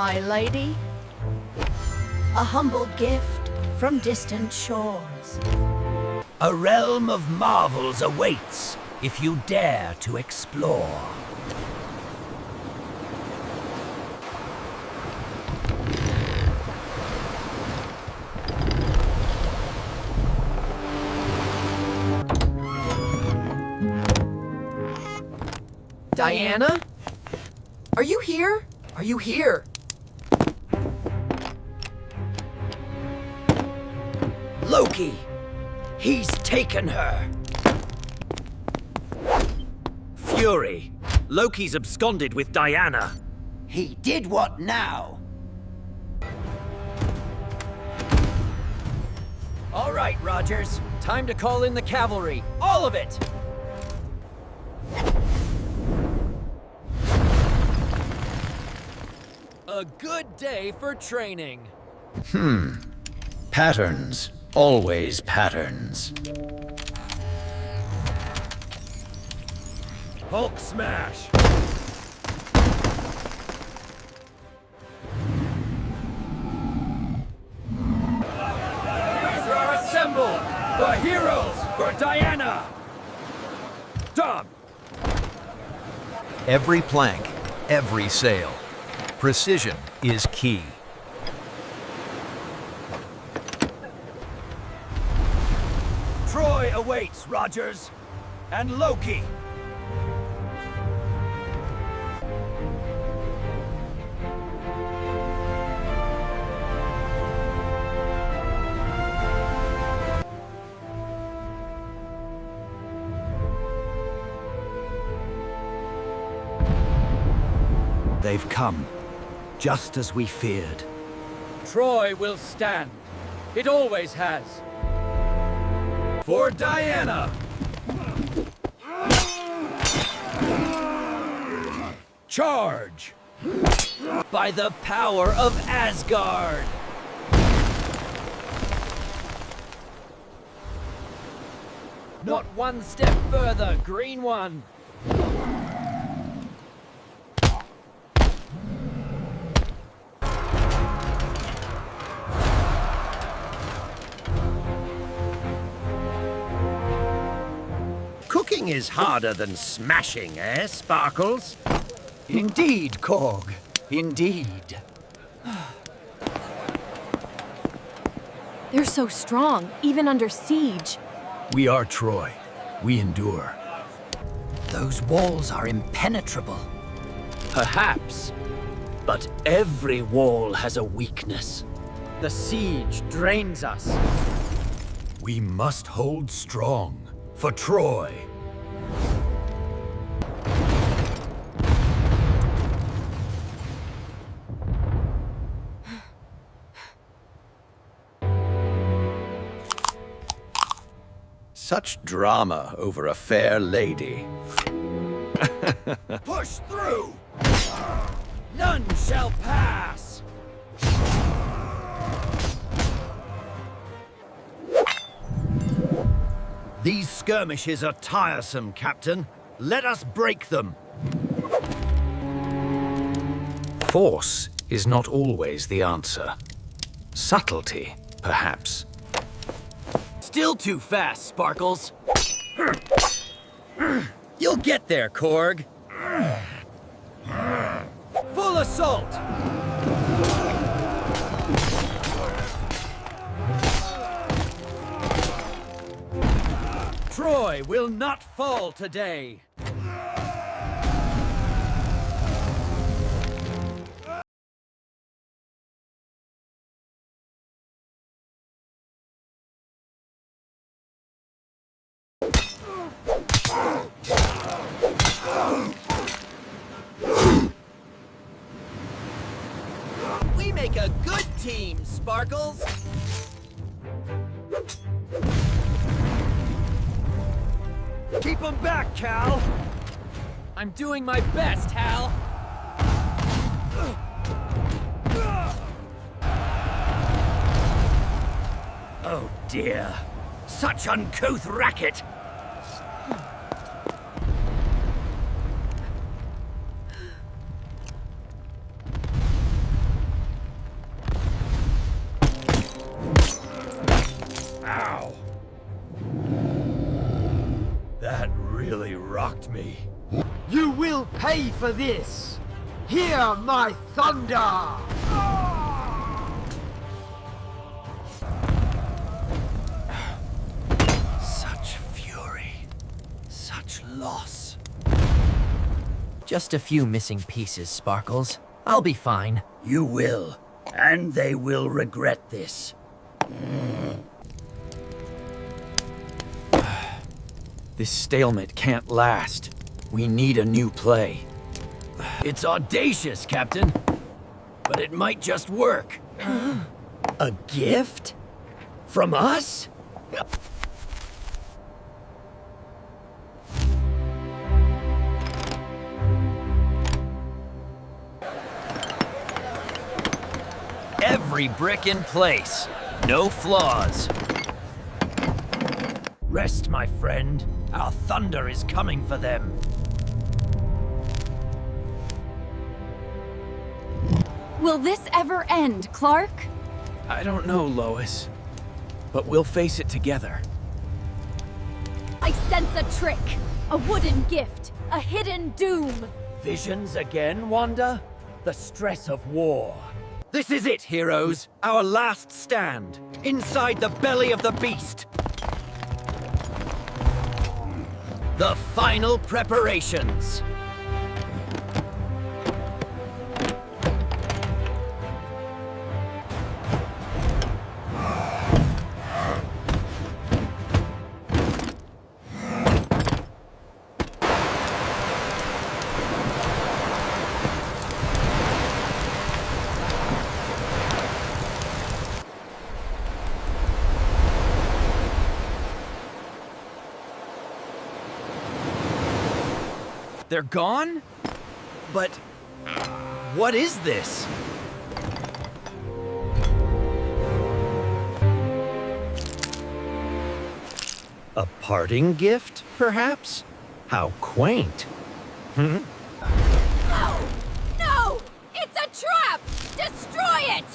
my lady. A humble gift from distant shores. A realm of marvels awaits if you dare to explore. Diana? Are you here? Are you here? Loki! He's taken her! Fury! Loki's absconded with Diana. He did what now? All right, Rogers. Time to call in the cavalry. All of it! A good day for training. Patterns. Always patterns. Hulk smash! These are assembled! The heroes for Diana! Done! Every plank, every sail. Precision is key. Troy awaits, Rogers. And Loki. They've come, just as we feared. Troy will stand. It always has. For Diana! Charge! By the power of Asgard! Not one step further, Green One! Cooking is harder than smashing, eh, Sparkles? Indeed, Korg. Indeed. They're so strong, even under siege. We are Troy. We endure. Those walls are impenetrable. Perhaps. But every wall has a weakness. The siege drains us. We must hold strong. For Troy. Such drama over a fair lady. Push through! None shall pass! These skirmishes are tiresome, Captain. Let us break them. Force is not always the answer. Subtlety, perhaps. Still too fast, Sparkles. You'll get there, Korg. Full assault! Troy will not fall today. We make a good team, Sparkles. Keep them back, Cal! I'm doing my best, Hal. Oh dear. Such uncouth racket! Ow. That really rocked me. You will pay for this! Hear my thunder! Such fury. Such loss. Just a few missing pieces, Sparkles. I'll be fine. You will, and they will regret this. This stalemate can't last. We need a new play. It's audacious, Captain, but it might just work. A gift? From us? Every brick in place. No flaws. Rest, my friend. Our thunder is coming for them. Will this ever end, Clark? I don't know, Lois. But we'll face it together. I sense a trick, a wooden gift, a hidden doom. Visions again, Wanda? The stress of war. This is it, heroes. Our last stand. Inside the belly of the beast. The final preparations. They're gone? But what is this? A parting gift, perhaps? How quaint. No! No! It's a trap! Destroy it!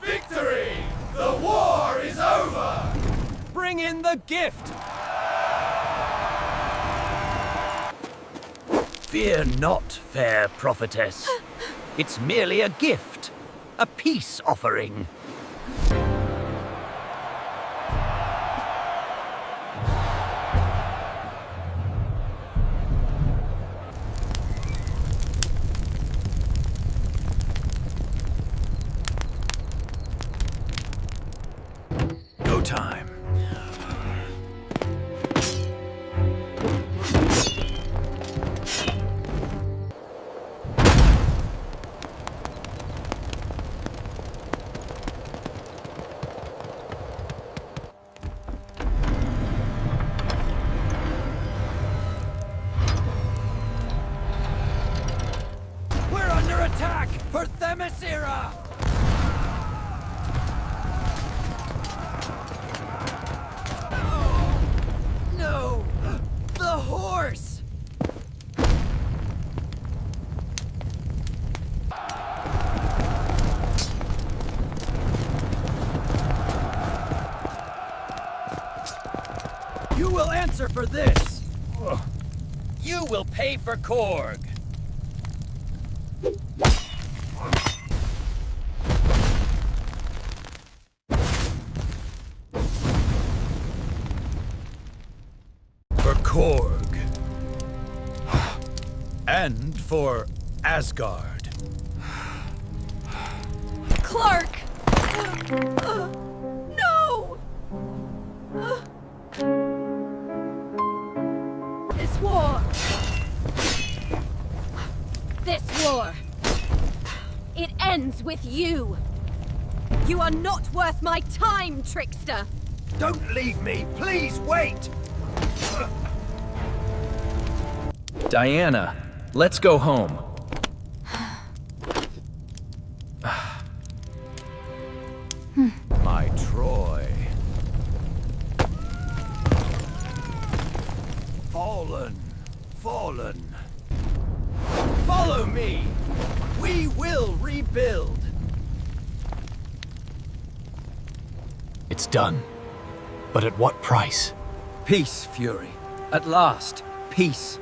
Victory! The war is over! Bring in the gift! Fear not, fair prophetess. It's merely a gift. A peace offering. Go time. We're under attack for Themyscira! No! The horse! You will answer for this! You will pay for Korg! For Korg. And for Asgard. Clark! No! This war. This war. It ends with you. You are not worth my time, trickster. Don't leave me! Please wait! Diana, let's go home. My Troy. Fallen. Fallen. Follow me! We will rebuild! It's done. But at what price? Peace, Fury. At last, peace.